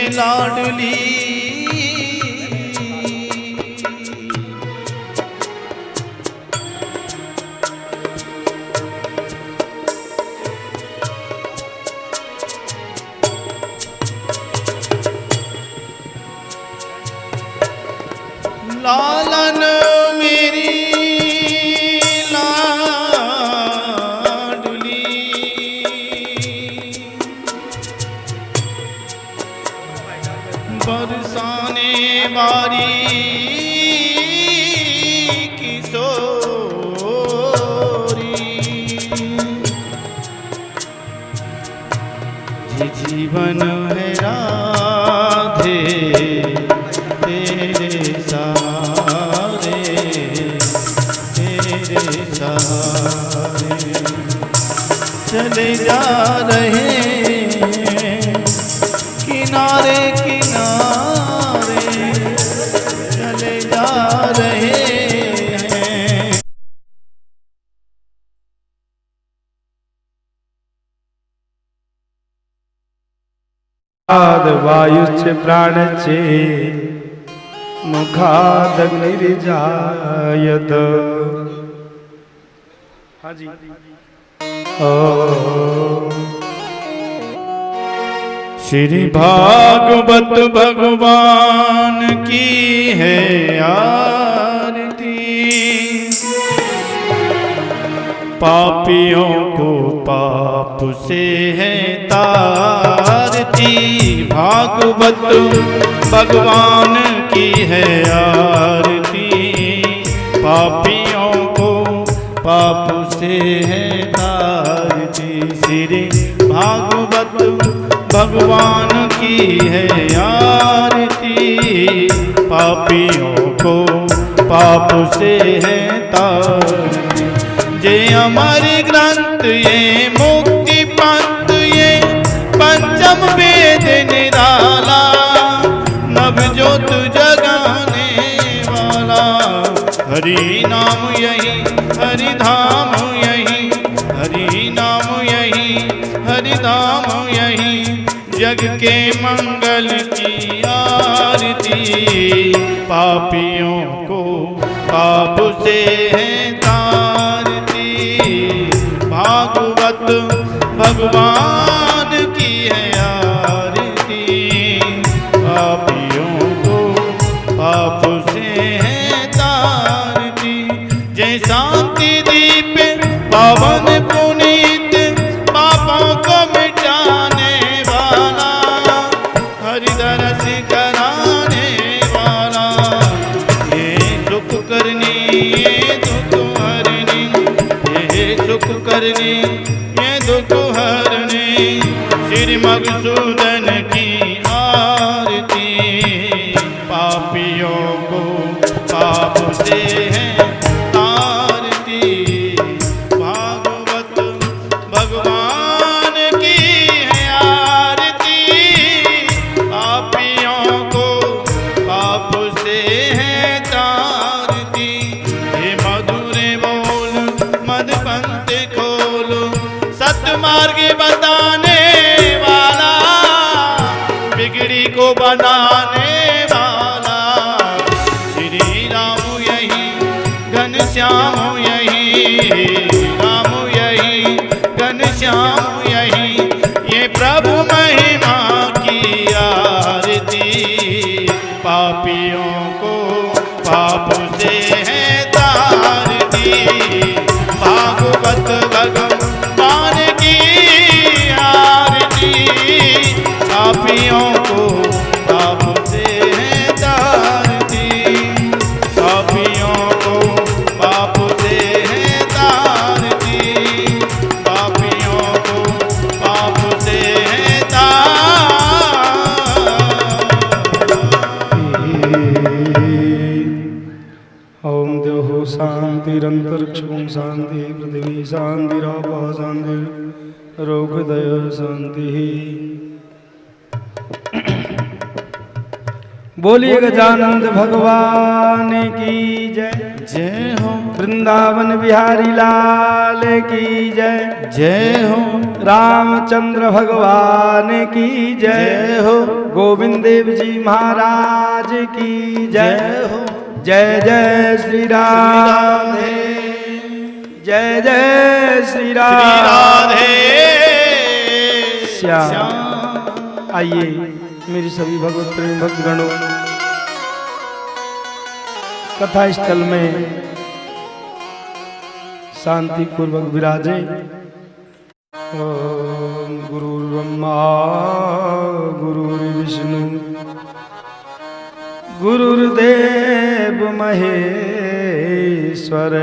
लाडली लालन मेरी लाडली बरसाने वाली किशोरी जी जीवन है राधे तेरे सहारे चले जा रहे किनारे किनारे चले जा रहे हैं। वायुश्च प्राणचे मुखादग्निर्जायत। हाँ जी। श्री भागवत भगवान की है आरती, पापियों को पाप से है तारती। भागवत भगवान की है आरती, पापियों को पाप से है तारती। श्री भागवत भगवान की है आरती, पापियों को पाप से है तारती। जे अमर ग्रंथ ये मुक्ति पंथ ये पंचम वेद निराला, नवजोत जगाने वाला। हरि नाम यही हरि धाम यही, हरि नाम यही हरि धाम यही। जग के मंगल की आरती, पापियों को पाप से है तारती। भागवत भगवान की है आरती, पापियों को पाप से है तारती। जय शांति दीप पावन पुनीत, पापों को मिटाने वाला, हरिदरस कराने वाला। ये सुख करनी ये दुख हरनी, ये सुख करनी ये दुख हरनी। श्री मधुसूदन की आरती, पापियों को पाप से है तारती। भागवत भगवान की है आरती, पापियों को पाप से है तारती। हे मधुरे बोल मधुपंथ खोल, सतमार्ग बताने वाला, बिगड़ी को बनाने वाला। श्री राम यही घनश्याम यही, राम यही घनश्याम यही। ये प्रभु महिमा की आरती, पापियों को पाप से है तारती। भागवत भगवान की आरती, पापियों को पाप से है तारती। पापियों को पाप से है तारती, पापियों को पाप से है तारती। ओम देहो शांतिरंतरिक्षं शांति, पृथ्वी शांतिरापः शांति, रोगदय शांति। बोलिए गजानंद भगवान की जय। जय हो वृंदावन बिहारी लाल की जय। जय हो रामचंद्र भगवान की जय। जय हो गोविंद देव जी महाराज की जय। जय हो जय जय श्री राम। राधे जय जय श्री राम। श्री राधे श्याम। आइए मेरी सभी भगवत प्रेमी भक्तगणों, कथा स्थल में शांति पूर्वक विराजे। ओम गुरुर्ब्रह्मा गुरुर्विष्णु गुरुर्देव महेश्वर,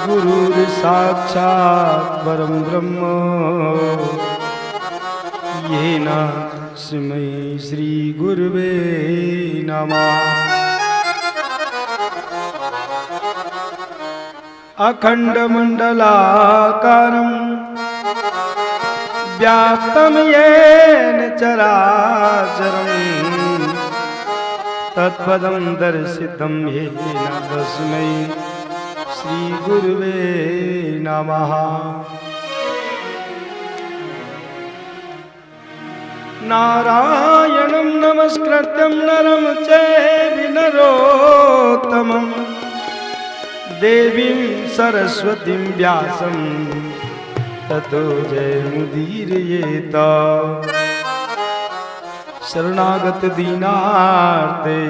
गुरुर् साक्षात् परम ब्रह्म येन तस्मै श्री गुरुवे नमः। अखंड मंडलाकारं व्याप्तं येन चराचरं, तत्पदं दर्शितं येन तस्मै श्री गुरुवे नमः। नारायणं नमस्कृत्यं नरं चैव नरोत्तमं, देवीं सरस्वतीं व्यासं ततो जयमुदीरयेत। शरणागत दीनार्ते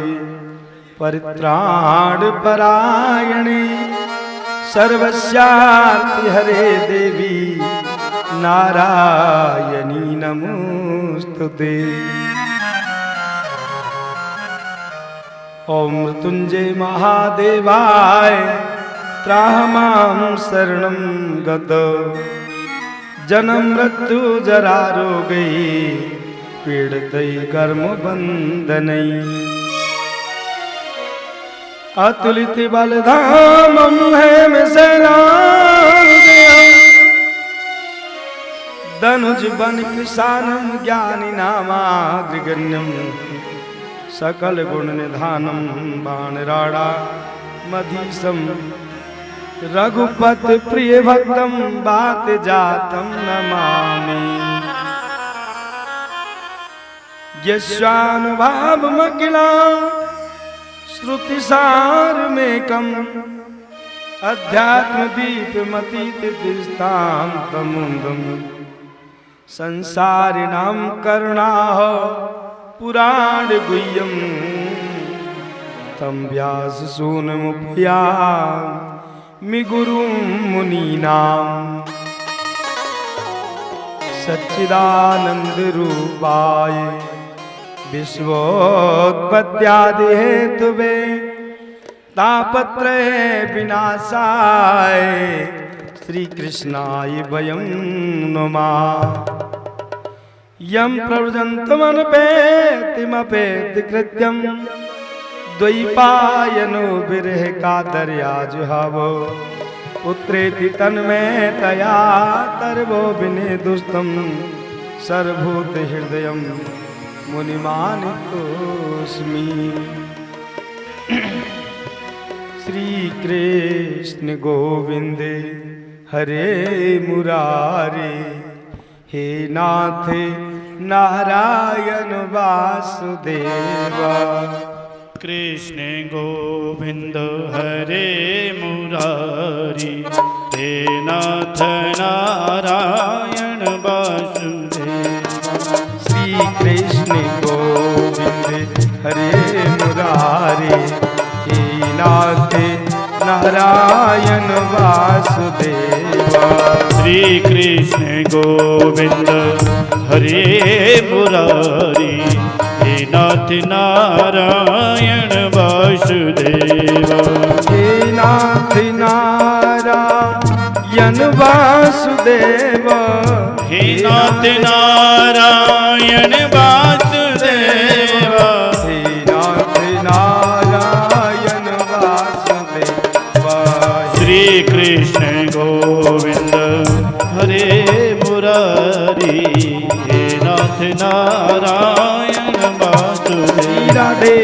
परित्राणपरायणे, सर्वस्यार्ति हरे देवी नारायणी नमोस्तुते। ओम मृत्युंजय महादेवाय त्राहमां शरणं गत, जन्म मृत्यु जरा रोगै पीड़ितै कर्म बंधनै। अतुलित बलधामं हेम सेनां, धनुज बन कृशानं ज्ञानी नामाग्रगण्यं, सकल गुण निधानं बाणराडा मधीशं, रघुपत प्रिय भक्तं बात जातं नमामि। यस्यानुभावमखिला श्रुतिसारमेकम्, अध्यात्मदीपमतीतिस्तान्तमुन्दं, संसारिणां करुणाः पुराणगुह्यं, तं व्याससूनुमुपयामि गुरुं मुनीनां। सच्चिदानन्दरूपाय विश्वोत्पत्त्यादिहेतुवे, तापत्रय विनाशाय श्रीकृष्णाय वयं नुमः। यं प्रव्रजन्तमनुपेतिमपेति कृत्यं, द्वैपायनो विरह कातर्याजुहावो, पुत्रेति तन्मयतया तर्वो विनेदुस्तं, सर्वभूतहृदयं मुनिमानितोऽस्मि। श्री कृष्ण गोविंद हरे मुरारे, हे नाथ नारायण वासुदेवा। कृष्ण गोविंद हरे मुरारी, हे नाथ नारायण वासुदेवा। श्री कृष्ण गोविंद हरे मुरारी, हे नाथ नारायण वासुदेवा। श्री कृष्ण गोविंद हरे मुरारी, हे नाथ नारायण वासुदेवा। हे नाथ नारायण वासुदेवा, हे नाथ नारायण वासुदेवा। हे नाथ नारायण वासुदेवा। श्री कृष्ण गोविंद हरे मुरारी, हे नाथ नारायण वासुदेवा। वासुदेव राधे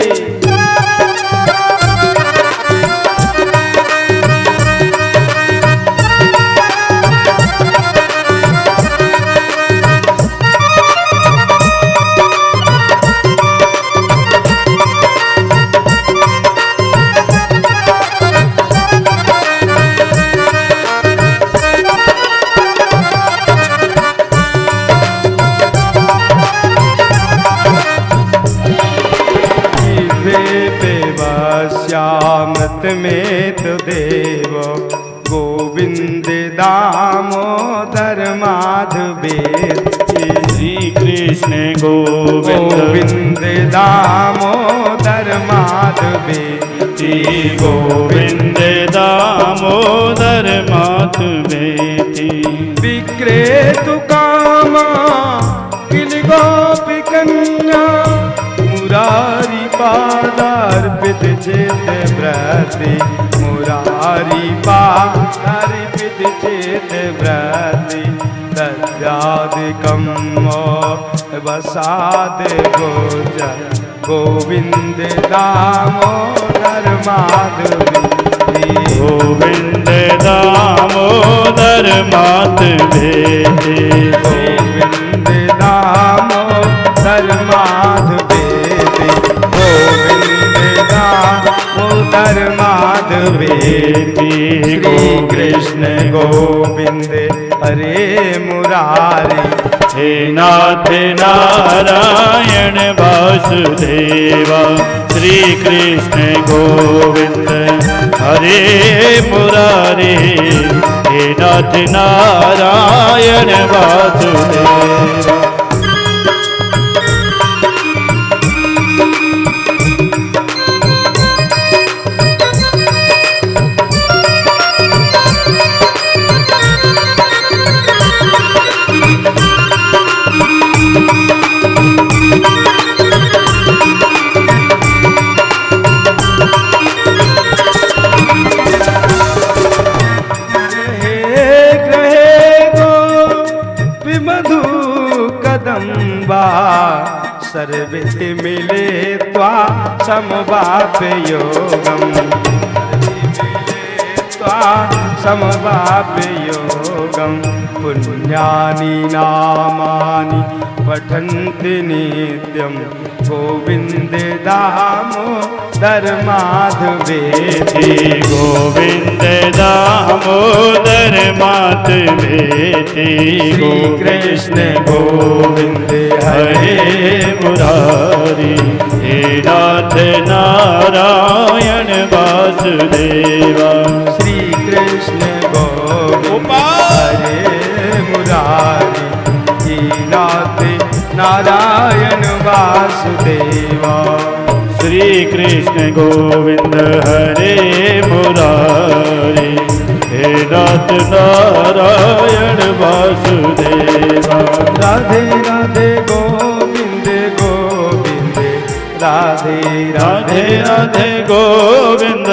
श्यामत में तो देव गोविंद दामोदर माधवेति श्री कृष्ण गोविंद गोविंद दामोदर माधवेति गोविंद दामोदर माधवेति विक्रेतु कामा किल गोपी कन्या मुरारी पादार्पित चित व्रति मुरारी पादार्पित चित व्रति तद्यादिकं वसाद गोचर गोविंद दामोदर माधवेति गोविंद दामोदर माधवेति गोविंद दामोदर माधवेति गोविंद दामोदर माधवेति श्री कृष्ण गोविंद हरे मुरारी हे नाथ नारायण वासुदेवा श्री कृष्ण गोविंद हरे मुरारी हे नाथ नारायण वासुदेवा सर्वित मिले त्वा समवाप योगम त्वा समवाप योगम पुण्यानि नामानि पठन्ति नित्यं गोविंद दामोदर माधवेति गोविंद दामोदर माधवेति श्री कृष्ण गोविंद हरे मुरारी हे नाथ नारायण वासुदेवा श्री कृष्ण गोविंद हरे मुरारी हे नाथ नारायण वासुदेवा श्री कृष्ण गोविंद हरे मुरारी हे नाथ नारायण वासुदेवा राधे राधे गोविंद गोविंद राधे राधे राधे गोविंद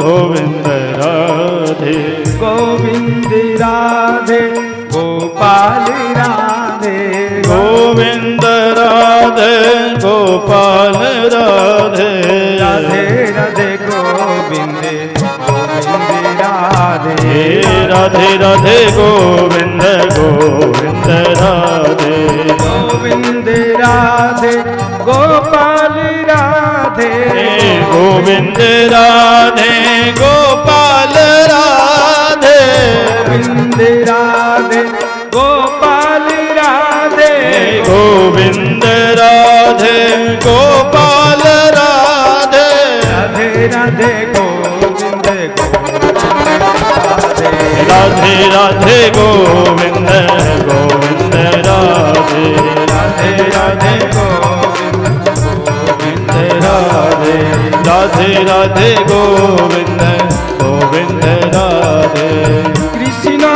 गोविंद राधे गोविंद राधे गोपाल राधे गोविंद राधे गोपाल राधे राधे राधे गोविंद गोविंद राधे राधे राधे गोविंद गोविंद राधे गोविंद राधे गोपाल राधे गोविंद राधे गोपाल राधे गोविंद राधे गोपाल राधे गोविंद राधे गोपाल राधे राधे राधे गोविंद राधे राधे गोविंद गोविंद राधे राधे राधे गोविंद राधे राधे राधे गोविंद गोविंद राधे कृष्णा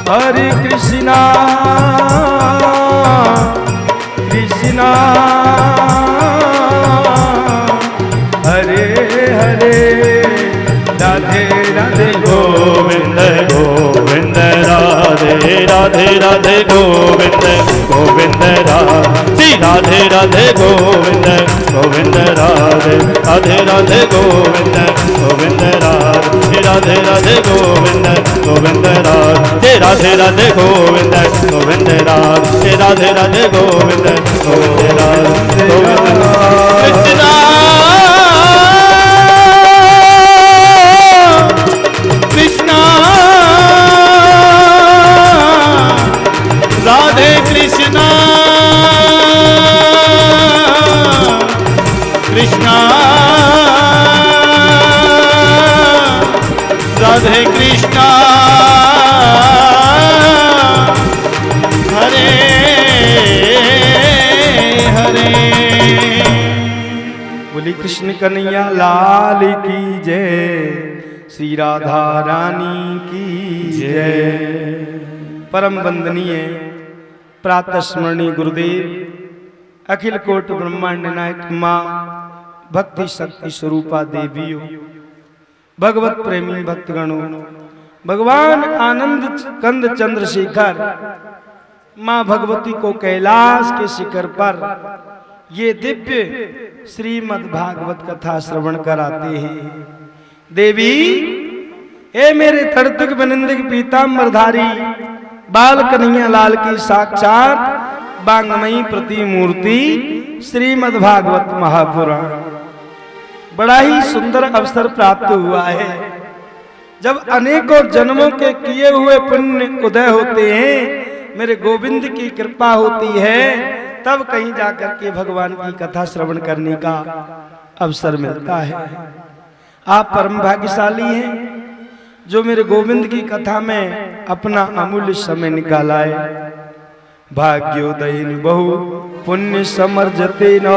हरे कृष्णा कृष्णा हरे हरे राधे राधे गोविंद गोविंद राधे राधे राधे गोविंद गोविंद राधे राधे राधे गोविंद गोविंद राधे राधे राधे गोविंद गोविंद राधे राधे राधे गोविंद गोविंद राधे राधे राधे गोविंद गोविंद राधे राधे राधे गोविंद गोविंद राधे गोविंद कृष्ण कृष्ण राधे कृष्ण कृष्ण राधे कृष्ण हरे हरे। बोली कृष्ण कन्हैया लाल की जय, श्री राधा रानी की जय। परम वंदनीय प्रातः स्मरणीय गुरुदेव अखिल कोट ब्रह्मांड नायक माँ भक्ति शक्ति स्वरूपा देवियों, भगवत प्रेमी भक्तगणों, भगवान आनंद कंद चंद्रशेखर माँ भगवती को कैलाश के शिखर पर ये दिव्य श्रीमद् भागवत कथा श्रवण कराते हैं। देवी ए मेरे तड़तक बनिंदक पीताम्बरधारी बाल कन्हैया लाल की साक्षात बांगमयी प्रतिमूर्ति श्रीमद् भागवत महापुराण। बड़ा ही सुंदर अवसर प्राप्त हुआ है जब अनेकों जन्मों के किए हुए पुण्य उदय होते हैं, मेरे गोविंद की कृपा होती है, तब कहीं जाकर के भगवान की कथा श्रवण करने का अवसर मिलता है। आप परम भाग्यशाली हैं जो मेरे गोविंद की कथा में अपना अमूल्य समय निकाला है। भाग्योदयिन बहु पुण्य समर्जते न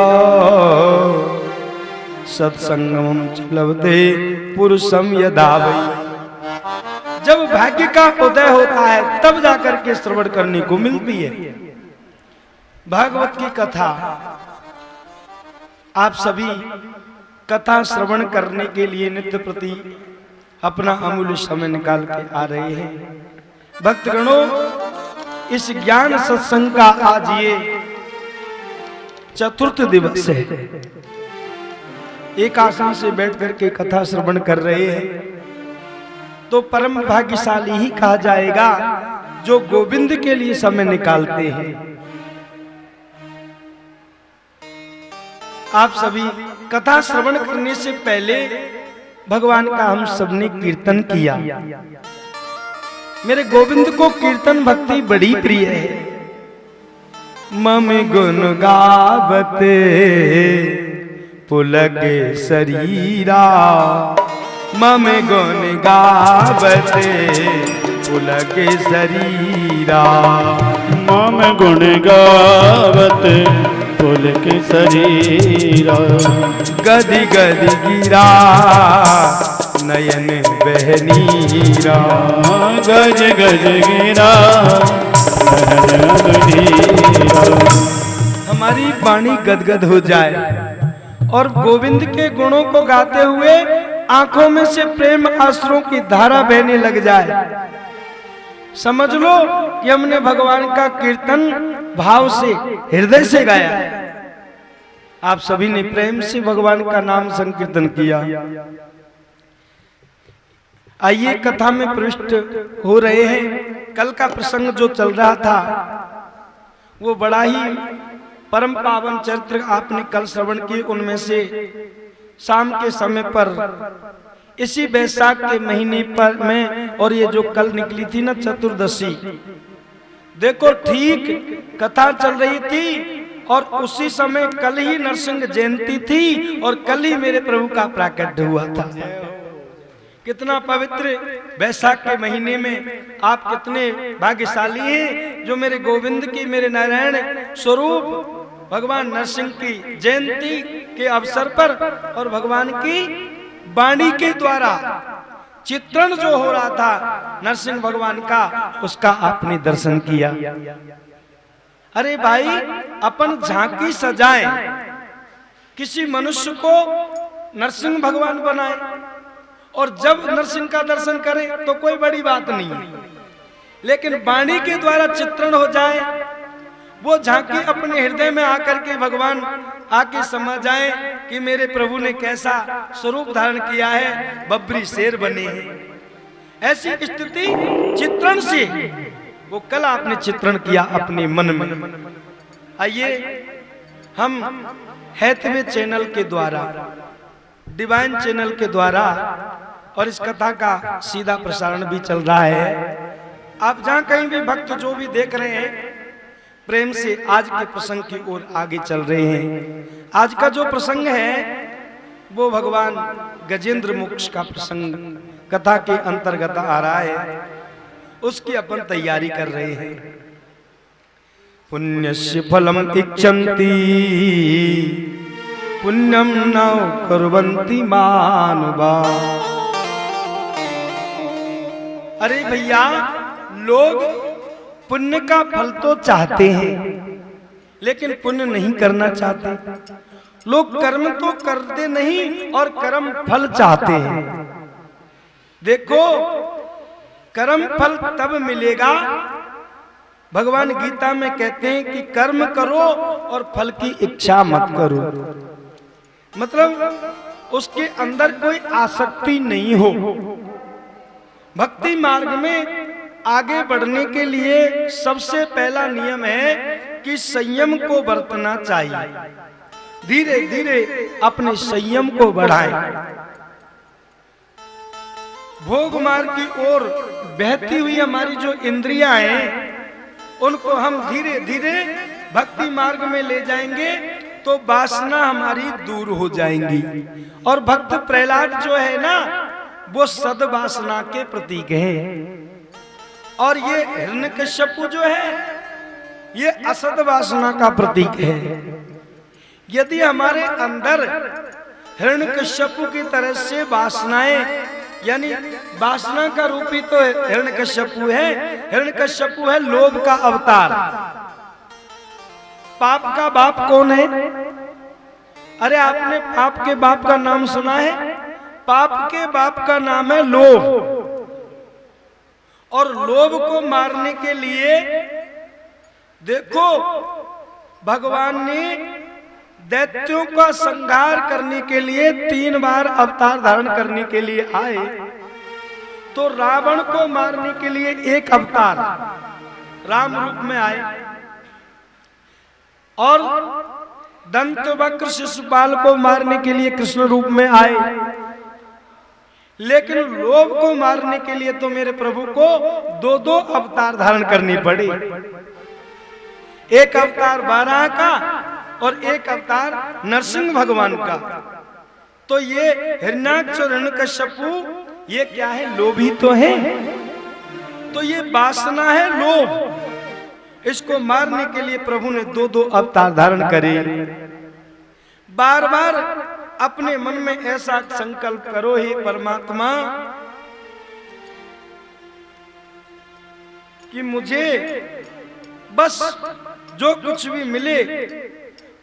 सत्संगम चलवते पुरुषम यदा वै। जब भाग्य का उदय होता है तब जाकर के श्रवण करने को मिलती है भागवत की कथा। आप सभी कथा श्रवण करने के लिए नित्य प्रति अपना अमूल्य समय निकाल के आ रहे हैं। भक्तगणों, इस ज्ञान सत्संग का आज ये चतुर्थ दिवस है। एक आसन से बैठ करके कथा श्रवण कर रहे हैं तो परम भाग्यशाली ही कहा जाएगा जो गोविंद के लिए समय निकालते हैं। आप सभी कथा श्रवण करने से पहले भगवान का हम सबने कीर्तन किया। मेरे गोविंद को कीर्तन भक्ति बड़ी प्रिय है। मम गुण गावते पुलके शरीरा, मम गुण गावते पुलके शरीरा, मम गुण गावते पुलके शरीरा, गदि गदि गिरा नयन बहनीरा, गज गज गिरा नयन बहनीरा। हमारी वाणी गदगद हो जाए और गोविंद के गुणों को गाते हुए आंखों में से प्रेम आंसुओं की धारा बहने लग जाए, समझ लो कि हमने भगवान का कीर्तन भाव से हृदय से गाया। आप सभी ने प्रेम से भगवान का नाम संकीर्तन किया। आइए कथा में प्रविष्ट हो रहे हैं। कल का प्रसंग जो चल रहा था वो बड़ा ही परम पावन चरित्र आपने कल श्रवण किए। उनमें से शाम के समय पर इसी बैसाख के महीने पर में, और ये जो कल निकली थी ना चतुर्दशी, देखो ठीक कथा चल रही थी और उसी समय कल ही नरसिंह जयंती थी और कल ही मेरे प्रभु का प्राकट्य हुआ था। कितना पवित्र बैसाख के महीने में आप कितने भाग्यशाली हैं जो मेरे गोविंद की, मेरे नारायण स्वरूप भगवान नरसिंह की जयंती के अवसर पर और भगवान की वाणी के द्वारा चित्रण जो हो रहा था नरसिंह भगवान का, उसका आपने दर्शन किया। अरे भाई, अपन झांकी सजाएं, किसी मनुष्य को नरसिंह भगवान बनाए और जब नरसिंह का दर्शन करें तो कोई बड़ी बात नहीं है। लेकिन वाणी के द्वारा चित्रण हो जाए, वो झांकी अपने हृदय में आकर के भगवान आके समझ जाए कि मेरे प्रभु ने कैसा स्वरूप धारण किया है, बबरी शेर बने हैं। ऐसी स्थिति चित्रण से, वो कल आपने चित्रण किया अपने मन में। आइए हम हैथवे चैनल के द्वारा, डिवाइन चैनल के द्वारा, और इस कथा का सीधा प्रसारण भी चल रहा है। आप जहां कहीं भी भक्त जो भी देख रहे हैं, प्रेम से आज के प्रसंग की ओर आगे चल रहे हैं। आज का जो प्रसंग है वो भगवान गजेंद्र मोक्ष का प्रसंग कथा के अंतर्गत आ रहा है, उसकी अपन तैयारी कर रहे हैं। पुण्यस्य फलम इच्छन्ति पुण्यम न कुर्वन्ति मानुभाव। अरे भैया, लोग पुण्य का फल तो चाहते हैं, लेकिन पुण्य नहीं करना चाहते। लोग कर्म तो करते नहीं और कर्म फल चाहते हैं। देखो, कर्म फल तब मिलेगा, भगवान गीता में कहते हैं कि कर्म करो और फल की इच्छा मत करो। मतलब उसके अंदर कोई आसक्ति नहीं हो। भक्ति मार्ग में आगे बढ़ने के लिए सबसे पहला नियम है कि संयम को बरतना चाहिए। धीरे धीरे अपने संयम को बढ़ाएं। भोग मार्ग की ओर बहती हुई हमारी जो इंद्रियां हैं, उनको हम धीरे धीरे भक्ति मार्ग में ले जाएंगे तो वासना हमारी दूर हो जाएंगी। और भक्त प्रहलाद जो है ना, वो सद्वासना के प्रतीक है। और ये हिरण्यकश्यपु जो है, ये असद वासना का प्रतीक है। यदि हमारे अंदर हिरण्यकश्यपु की तरह से वासनाएं, यानी वासना का रूपी तो हिरण्यकश्यपु है। हिरण्यकश्यपु है लोभ का अवतार। पाप का बाप कौन है? अरे आपने पाप के बाप का नाम सुना है? पाप के बाप का नाम है लोभ। और लोभ को मारने के लिए देखो, भगवान ने दैत्यों का संहार करने के लिए 3 बार अवतार धारण करने के लिए आए। तो रावण को मारने के लिए 1 अवतार राम रूप में आए, और दंतवक्र शिशुपाल को मारने के लिए कृष्ण रूप में आए। लेकिन लोभ को मारने के लिए तो मेरे प्रभु को 2-2 अवतार धारण करने पड़े। 1 अवतार बाराह का और 1 अवतार नरसिंह भगवान का। तो ये हिरण्याक्ष और हिरण्यकश्यपु ये क्या है? लोभी तो है। तो ये वासना है लोभ। इसको मारने के लिए प्रभु ने 2-2 अवतार धारण करे। बार बार अपने मन में ऐसा संकल्प करो, हे परमात्मा, कि मुझे बस जो कुछ भी मिले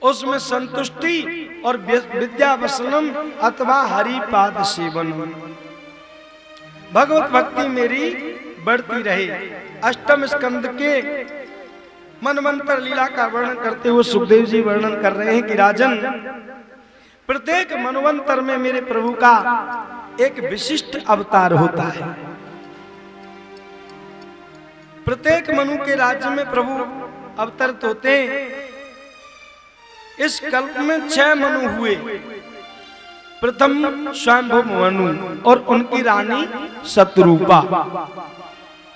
उसमें संतुष्टि और विद्या वसनम अथवा हरिपाद सेवन, भगवत भक्ति मेरी बढ़ती रहे। अष्टम स्कंद के मनवंतर लीला का वर्णन करते हुए सुखदेव जी वर्णन कर रहे हैं कि राजन, प्रत्येक मनवंतर में मेरे प्रभु का एक विशिष्ट अवतार होता है। प्रत्येक मनु के राज्य में प्रभु अवतरित होते हैं। इस कल्प में 6 मनु हुए। प्रथम स्वयंभू मनु और उनकी रानी शतरूपा।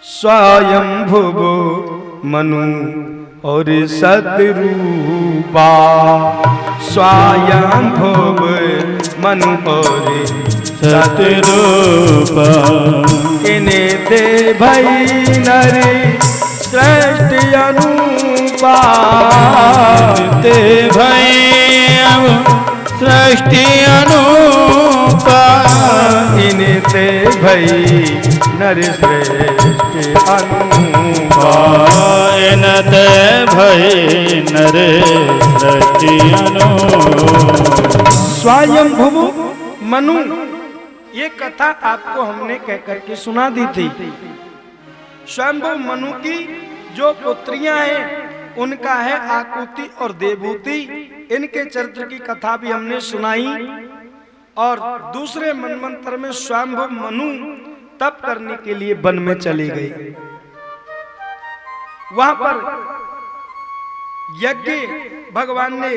स्वयंभू मनु और शतरूपा, स्वयंभू मनु और शतरूपा, इन्हें दे भई नर सृष्टि अनुपा। ते भई सृष्टि अनुपा, इन्हें दे भई नर सृष्टि अनुपा। इनते भई नर सृष्टि अनुपा। स्वयंभू मनु, ये कथा आपको हमने कह करके सुना दी थी। स्वयंभू मनु की जो पुत्रियां हैं उनका है आकुति और देवभूति। इनके चरित्र की कथा भी हमने सुनाई। और दूसरे मनवंतर में स्वयंभू मनु तप करने के लिए वन में चली गई। वहां पर यज्ञ भगवान ने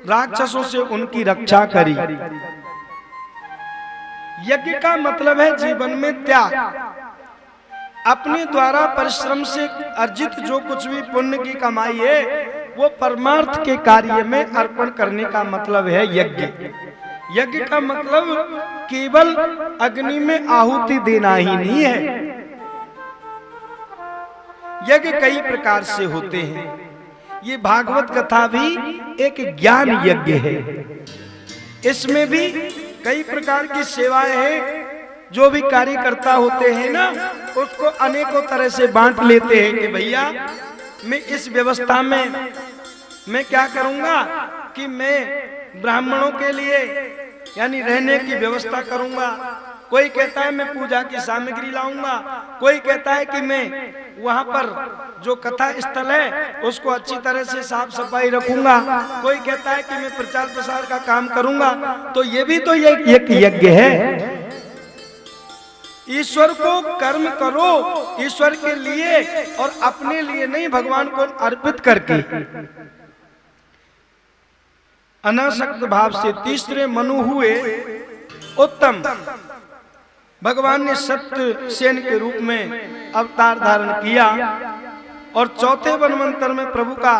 राक्षसों से उनकी रक्षा करी। यज्ञ का मतलब है जीवन में त्याग। अपने द्वारा परिश्रम से अर्जित जो कुछ भी पुण्य की कमाई है वो परमार्थ के कार्य में अर्पण करने का मतलब है यज्ञ। यज्ञ का मतलब केवल अग्नि में आहुति देना ही नहीं है। यज्ञ कई प्रकार से होते हैं। ये भागवत कथा भी एक ज्ञान यज्ञ है। इसमें भी कई प्रकार की सेवाएं हैं। जो भी कार्यकर्ता होते हैं ना, उसको अनेकों तरह से बांट लेते हैं कि भैया मैं इस व्यवस्था में मैं क्या करूंगा कि मैं ब्राह्मणों के लिए यानी रहने की व्यवस्था करूंगा। कोई कहता है मैं पूजा की सामग्री लाऊंगा, कोई कहता है कि मैं वहां पर जो कथा स्थल है उसको अच्छी तरह से साफ सफाई रखूंगा, कोई कहता है कि मैं प्रचार प्रसार का काम करूंगा। तो ये भी तो एक यज्ञ है। ईश्वर को कर्म करो, ईश्वर के लिए और अपने लिए नहीं, भगवान को अर्पित करके अनासक्त भाव से। तीसरे मनु हुए उत्तम। भगवान ने सत्य सेन के रूप में अवतार धारण किया और चौथे मनवंतर में प्रभु का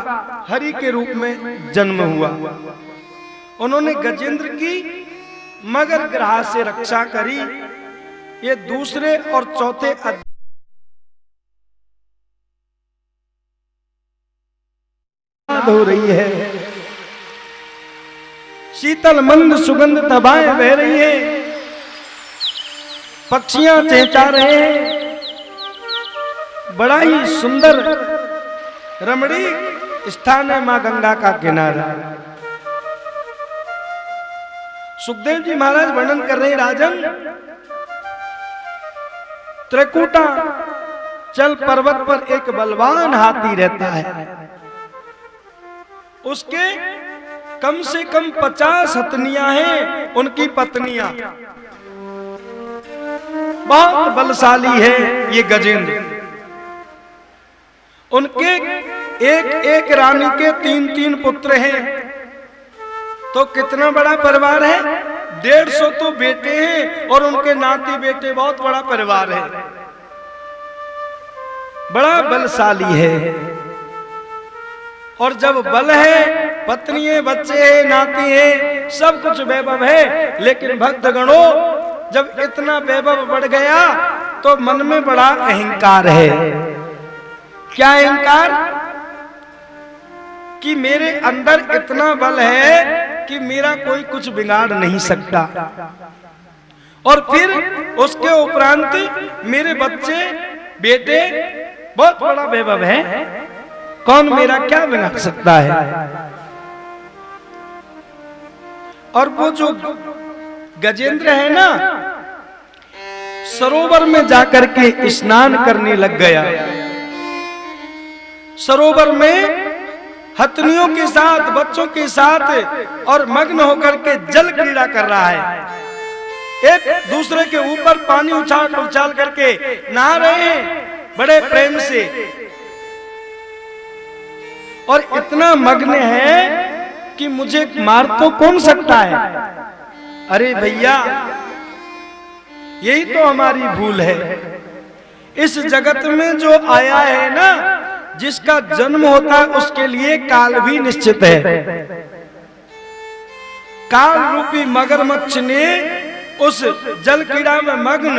हरि के रूप में जन्म हुआ। उन्होंने गजेंद्र की मगर ग्रह से रक्षा करी। ये दूसरे और चौथे हो रही है। शीतल मंद सुगंध तबाएं बह रही है, पक्षियां चहचा रहे हैं। बड़ा ही सुंदर रमणीक स्थान है मां गंगा का किनारा। सुखदेव जी महाराज वर्णन कर रहे हैं, राजन त्रिकुटा चल पर्वत पर एक बलवान हाथी रहता है। उसके कम से कम 50 हथनियां हैं, उनकी पत्नियां। बहुत बलशाली है ये गजेंद्र। उनके एक एक रानी के 3-3 पुत्र हैं। तो कितना बड़ा परिवार है, 150 तो बेटे हैं और उनके नाती बेटे, बहुत बड़ा परिवार है। बड़ा बलशाली है। और जब बल है, पत्नी है, बच्चे हैं, नाती है, सब कुछ वैभव है, लेकिन भक्तगणों जब इतना वैभव बढ़ गया तो मन में बड़ा अहंकार है। क्या अहंकार? कि मेरे अंदर इतना बल है कि मेरा कोई कुछ बिगाड़ नहीं सकता। और फिर उसके उपरांत मेरे बच्चे बेटे, बहुत बड़ा वैभव है, कौन मेरा क्या बिगाड़ सकता है। और वो जो गजेंद्र है ना, सरोवर में जाकर के स्नान करने लग गया। सरोवर में हथनियों के साथ, बच्चों के साथ और मग्न होकर के जल क्रीड़ा कर रहा है। एक दूसरे के ऊपर पानी उछाल उछाल करके नहा रहे हैं बड़े प्रेम से। और इतना मग्न है कि मुझे मार तो कौन सकता है। अरे भैया, यही तो हमारी भूल है। इस जगत में जो आया है ना, जिसका जन्म होता है उसके लिए काल भी निश्चित है। काल रूपी मगरमच्छ ने उस जल क्रीड़ा में मग्न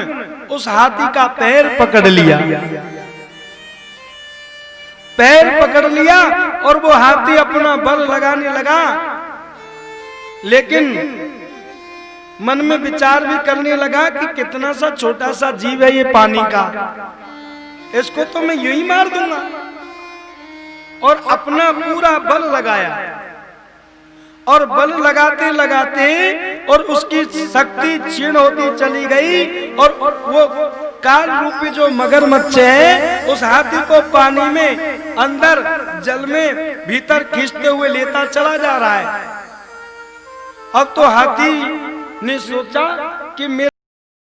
उस हाथी का पैर पकड़ लिया। पैर पकड़ लिया और वो हाथी अपना बल लगाने लगा, लेकिन मन में विचार भी करने लगा कि कितना सा छोटा सा जीव है ये पानी का, इसको तो मैं यूं ही मार दूंगा। और अपना पूरा बल लगाया और बल लगाते लगाते और उसकी शक्ति क्षीण होती चली गई और वो काल रूपी जो मगरमच्छ है उस हाथी को पानी में, अंदर जल में भीतर खींचते हुए लेता चला जा रहा है। अब तो हाथी ने सोचा कि मेरा